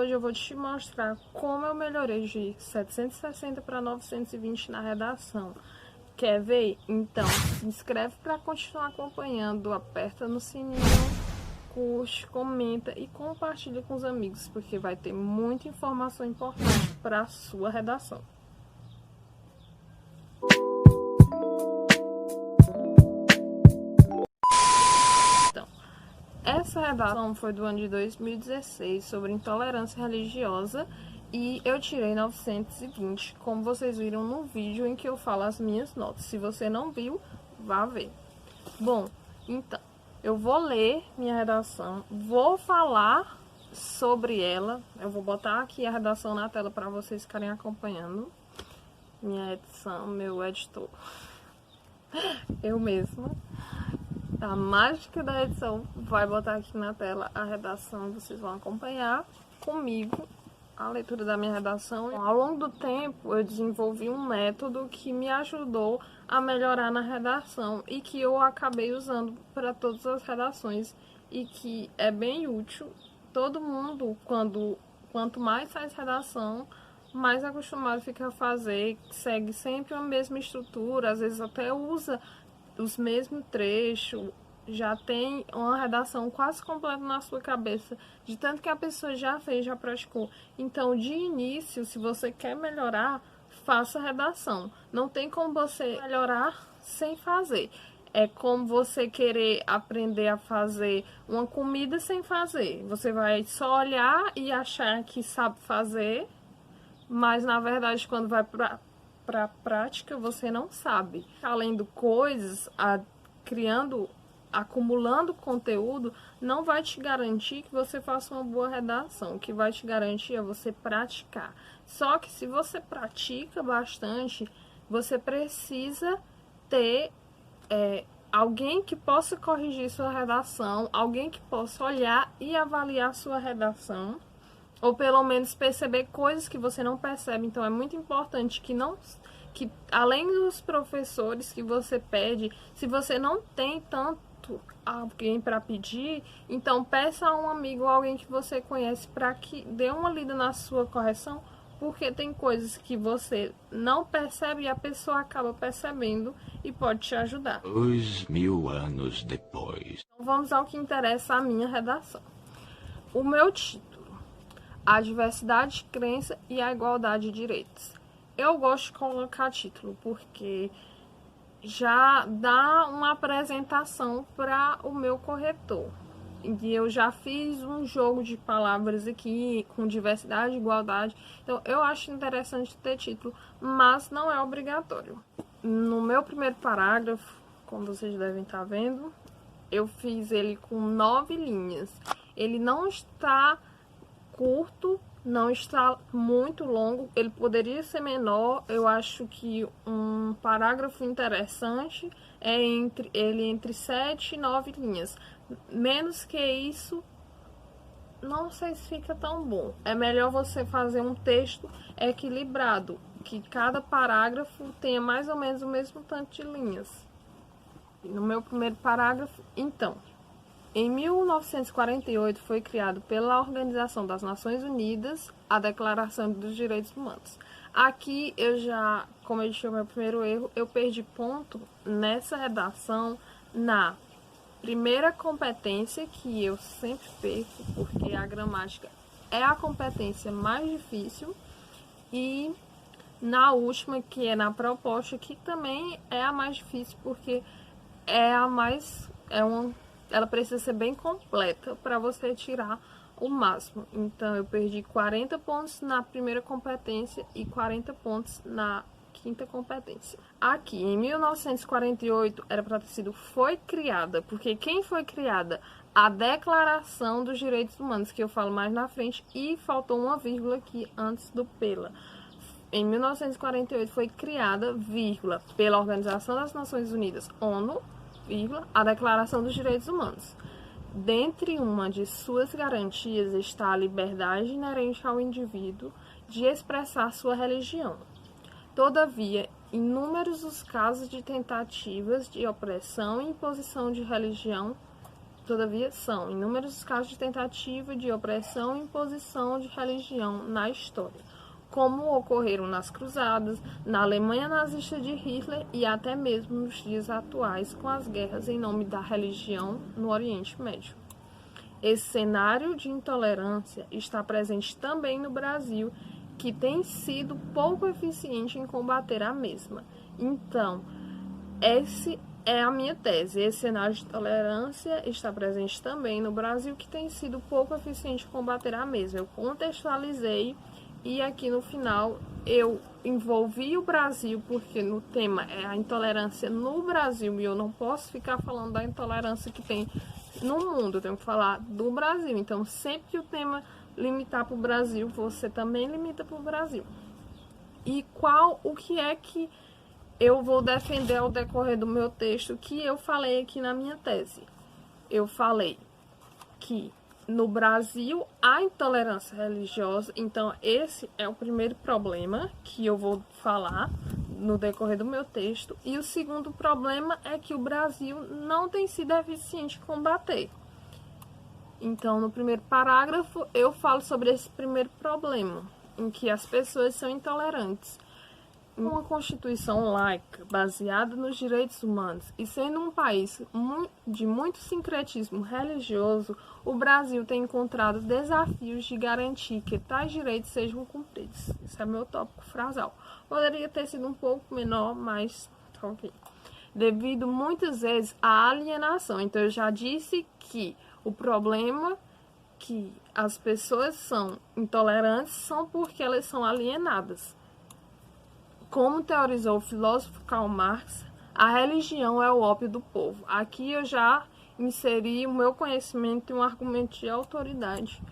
hoje eu vou te mostrar como eu melhorei de 760 para 920 na redação. Quer ver? Então, se inscreve para continuar acompanhando, aperta no sininho, curte, comenta e compartilha com os amigos, porque vai ter muita informação importante para a sua redação. Então, essa redação foi do ano de 2016, sobre intolerância religiosa, e eu tirei 920, como vocês viram no vídeo em que eu falo as minhas notas. Se você não viu, vá ver. Bom, então, eu vou ler minha redação, vou falar sobre ela. Eu vou botar aqui a redação na tela para vocês ficarem acompanhando. Minha edição, meu editor, eu mesma. A mágica da edição vai botar aqui na tela a redação, vocês vão acompanhar comigo a leitura da minha redação. Ao longo do tempo, eu desenvolvi um método que me ajudou a melhorar na redação e que eu acabei usando para todas as redações e que é bem útil. Todo mundo, quanto mais faz redação, mais acostumado fica a fazer, segue sempre a mesma estrutura, às vezes até usa os mesmos trechos, já tem uma redação quase completa na sua cabeça, de tanto que a pessoa já fez, já praticou. Então, de início, se você quer melhorar, faça redação. Não tem como você melhorar sem fazer. É como você querer aprender a fazer uma comida sem fazer. Você vai só olhar e achar que sabe fazer, mas na verdade quando vai para a prática você não sabe. Além do coisas, acumulando conteúdo, não vai te garantir que você faça uma boa redação. O que vai te garantir é você praticar. Só que se você pratica bastante, você precisa ter alguém que possa corrigir sua redação, alguém que possa olhar e avaliar sua redação, ou pelo menos perceber coisas que você não percebe. Então é muito importante que além dos professores que você pede, se você não tem tanto alguém para pedir, então peça a um amigo ou alguém que você conhece para que dê uma lida na sua correção, porque tem coisas que você não percebe e a pessoa acaba percebendo e pode te ajudar. 2000 anos depois. Então vamos ao que interessa a minha redação. O meu título: a diversidade de crença e a igualdade de direitos. Eu gosto de colocar título porque já dá uma apresentação para o meu corretor. E eu já fiz um jogo de palavras aqui com diversidade e igualdade. Então eu acho interessante ter título, mas não é obrigatório. No meu primeiro parágrafo, como vocês devem estar vendo, eu fiz ele com 9 linhas. Ele não está curto, não está muito longo, ele poderia ser menor. Eu acho que um parágrafo interessante é entre 7 e 9 linhas. Menos que isso, não sei se fica tão bom. É melhor você fazer um texto equilibrado, que cada parágrafo tenha mais ou menos o mesmo tanto de linhas. No meu primeiro parágrafo, então, em 1948 foi criado pela Organização das Nações Unidas a Declaração dos Direitos Humanos. Aqui eu já cometi o meu primeiro erro, eu perdi ponto nessa redação na primeira competência, que eu sempre perco, porque a gramática é a competência mais difícil, e na última, que é na proposta, que também é a mais difícil, porque ela precisa ser bem completa para você tirar o máximo. Então eu perdi 40 pontos na primeira competência e 40 pontos na quinta competência. Aqui, em 1948, era para ter sido foi criada, porque quem foi criada? A Declaração dos Direitos Humanos, que eu falo mais na frente, e faltou uma vírgula aqui antes do pela. Em 1948 foi criada, vírgula, pela Organização das Nações Unidas, ONU, vírgula, a Declaração dos Direitos Humanos. Dentre uma de suas garantias está a liberdade inerente ao indivíduo de expressar sua religião. Todavia, inúmeros os casos de tentativas de opressão e imposição de religião Todavia, são inúmeros os casos de tentativa de opressão e imposição de religião na história, como ocorreram nas cruzadas, na Alemanha nazista de Hitler e até mesmo nos dias atuais com as guerras em nome da religião no Oriente Médio. Esse cenário de intolerância está presente também no Brasil, que tem sido pouco eficiente em combater a mesma. Então, essa é a minha tese. Esse cenário de tolerância está presente também no Brasil, que tem sido pouco eficiente em combater a mesma. Eu contextualizei e aqui no final eu envolvi o Brasil, porque no tema é a intolerância no Brasil e eu não posso ficar falando da intolerância que tem no mundo, eu tenho que falar do Brasil. Então, sempre que o tema limitar para o Brasil, você também limita para o Brasil. E o que é que eu vou defender ao decorrer do meu texto que eu falei aqui na minha tese? Eu falei que no Brasil há intolerância religiosa, então esse é o primeiro problema que eu vou falar no decorrer do meu texto. E o segundo problema é que o Brasil não tem sido eficiente em combater. Então, no primeiro parágrafo, eu falo sobre esse primeiro problema, em que as pessoas são intolerantes. Uma Constituição laica, baseada nos direitos humanos, e sendo um país de muito sincretismo religioso, o Brasil tem encontrado desafios de garantir que tais direitos sejam cumpridos. Esse é meu tópico frasal. Poderia ter sido um pouco menor, mas tá ok. Devido muitas vezes à alienação. Então, eu já disse que o problema que as pessoas são intolerantes são porque elas são alienadas. Como teorizou o filósofo Karl Marx, a religião é o ópio do povo. Aqui eu já inseri o meu conhecimento em um argumento de autoridade.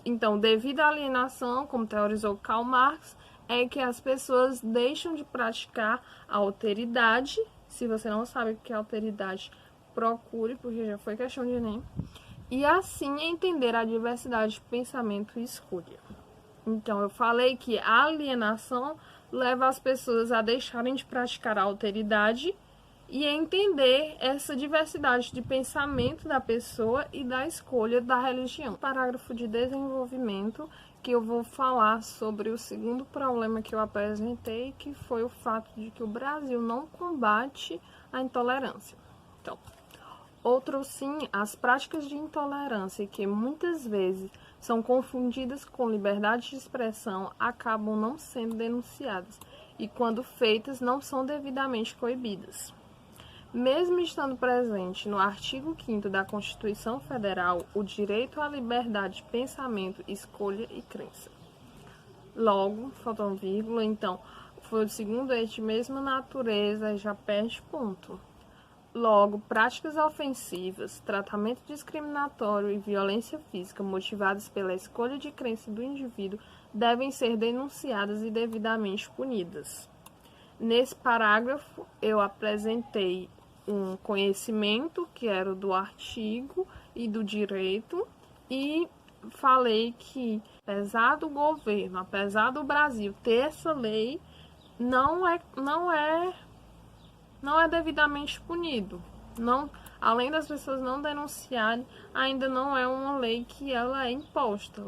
Então, devido à alienação, como teorizou Karl Marx, é que as pessoas deixam de praticar a alteridade. Se você não sabe o que é alteridade, procure, porque já foi questão de Enem. E assim entender a diversidade de pensamento e escolha. Então, eu falei que a alienação leva as pessoas a deixarem de praticar a alteridade e a entender essa diversidade de pensamento da pessoa e da escolha da religião. Parágrafo de desenvolvimento, que eu vou falar sobre o segundo problema que eu apresentei, que foi o fato de que o Brasil não combate a intolerância. Então, outro sim, as práticas de intolerância, que muitas vezes são confundidas com liberdade de expressão, acabam não sendo denunciadas e, quando feitas, não são devidamente coibidas. Mesmo estando presente no artigo 5º da Constituição Federal o direito à liberdade de pensamento, escolha e crença. Logo, faltou uma vírgula, então, foi o segundo eixo de mesma natureza, já perde ponto. Logo, práticas ofensivas, tratamento discriminatório e violência física motivadas pela escolha de crença do indivíduo devem ser denunciadas e devidamente punidas. Nesse parágrafo, eu apresentei um conhecimento, que era o do artigo e do direito, e falei que, apesar do governo, apesar do Brasil ter essa lei, não é devidamente punido. Não, além das pessoas não denunciarem, ainda não é uma lei que ela é imposta.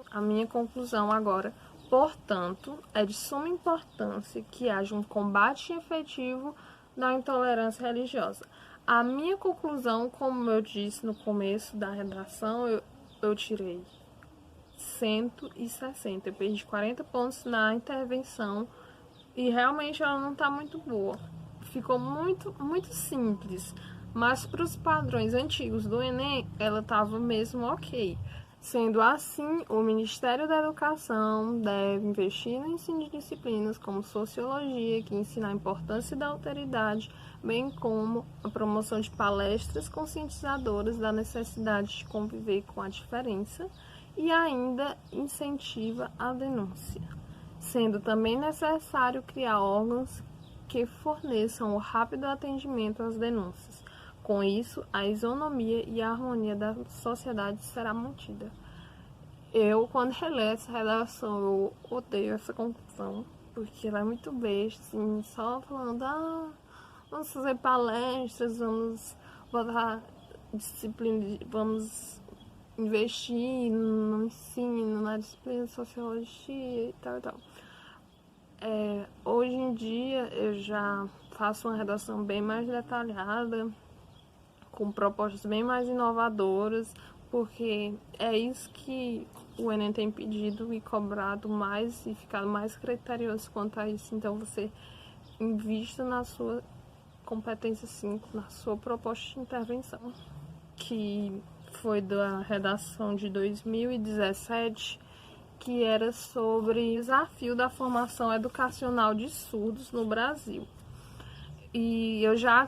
A minha conclusão agora, portanto, é de suma importância que haja um combate efetivo da intolerância religiosa. A minha conclusão, como eu disse no começo da redação, eu tirei 160. Eu perdi 40 pontos na intervenção e realmente ela não está muito boa. Ficou muito simples, mas para os padrões antigos do Enem, ela estava mesmo ok. Sendo assim, o Ministério da Educação deve investir no ensino de disciplinas como sociologia, que ensina a importância da alteridade, bem como a promoção de palestras conscientizadoras da necessidade de conviver com a diferença e ainda incentiva a denúncia, sendo também necessário criar órgãos que forneçam o rápido atendimento às denúncias. Com isso, a isonomia e a harmonia da sociedade será mantida. Eu, quando releio essa redação, eu odeio essa conclusão, porque ela é muito besta, assim, só falando, vamos fazer palestras, vamos botar disciplina, vamos investir no ensino, na disciplina de sociologia e tal e tal. Hoje em dia eu já faço uma redação bem mais detalhada, com propostas bem mais inovadoras, porque é isso que o Enem tem pedido e cobrado mais e ficado mais criterioso quanto a isso. Então você invista na sua competência 5, na sua proposta de intervenção, que foi da redação de 2017, que era sobre o desafio da formação educacional de surdos no Brasil. E eu já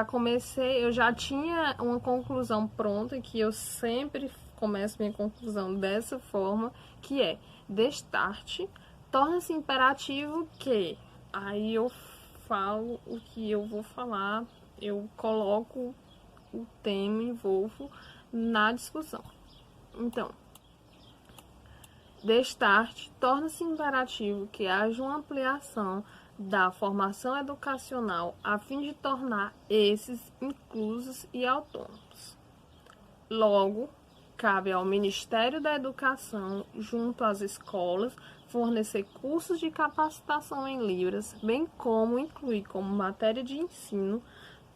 comecei, eu já tinha uma conclusão pronta, que eu sempre começo minha conclusão dessa forma, que é: destarte, torna-se imperativo que... Aí eu falo o que eu vou falar, eu coloco o tema, envolvo na discussão. Então, destarte, torna-se imperativo que haja uma ampliação da formação educacional a fim de tornar esses inclusos e autônomos. Logo, cabe ao Ministério da Educação, junto às escolas, fornecer cursos de capacitação em Libras, bem como incluir como matéria de ensino,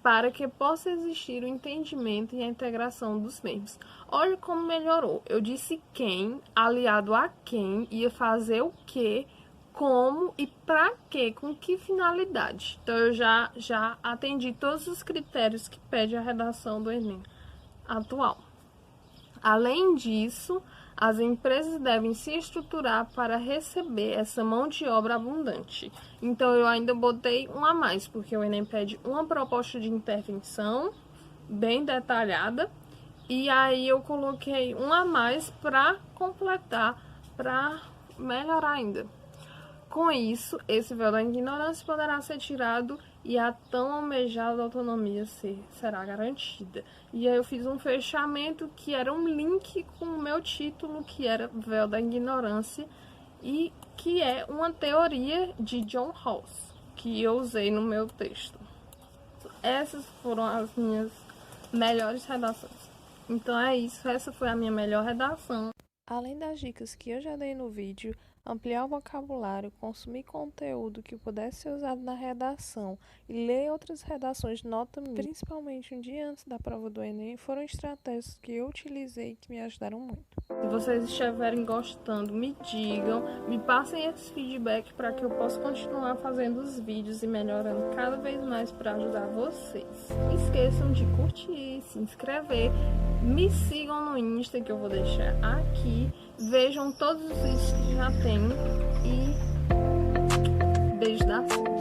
para que possa existir o entendimento e a integração dos mesmos. Olha como melhorou. Eu disse quem, aliado a quem, ia fazer o quê, como e para quê, com que finalidade. Então eu já atendi todos os critérios que pede a redação do Enem atual. Além disso, as empresas devem se estruturar para receber essa mão de obra abundante. Então eu ainda botei um a mais, porque o Enem pede uma proposta de intervenção bem detalhada, e aí eu coloquei um a mais para completar, para melhorar ainda. Com isso, esse véu da ignorância poderá ser tirado e a tão almejada autonomia será garantida. E aí eu fiz um fechamento que era um link com o meu título, que era Véu da Ignorância, e que é uma teoria de John Rawls, que eu usei no meu texto. Essas foram as minhas melhores redações. Então é isso, essa foi a minha melhor redação. Além das dicas que eu já dei no vídeo, ampliar o vocabulário, consumir conteúdo que pudesse ser usado na redação e ler outras redações de nota mínima, principalmente um dia antes da prova do Enem, foram estratégias que eu utilizei e que me ajudaram muito. Se vocês estiverem gostando, me digam, me passem esse feedback para que eu possa continuar fazendo os vídeos e melhorando cada vez mais para ajudar vocês. Não esqueçam de curtir, se inscrever, me sigam no Insta, que eu vou deixar aqui. Vejam todos os vídeos que já tem e beijo da Silvia.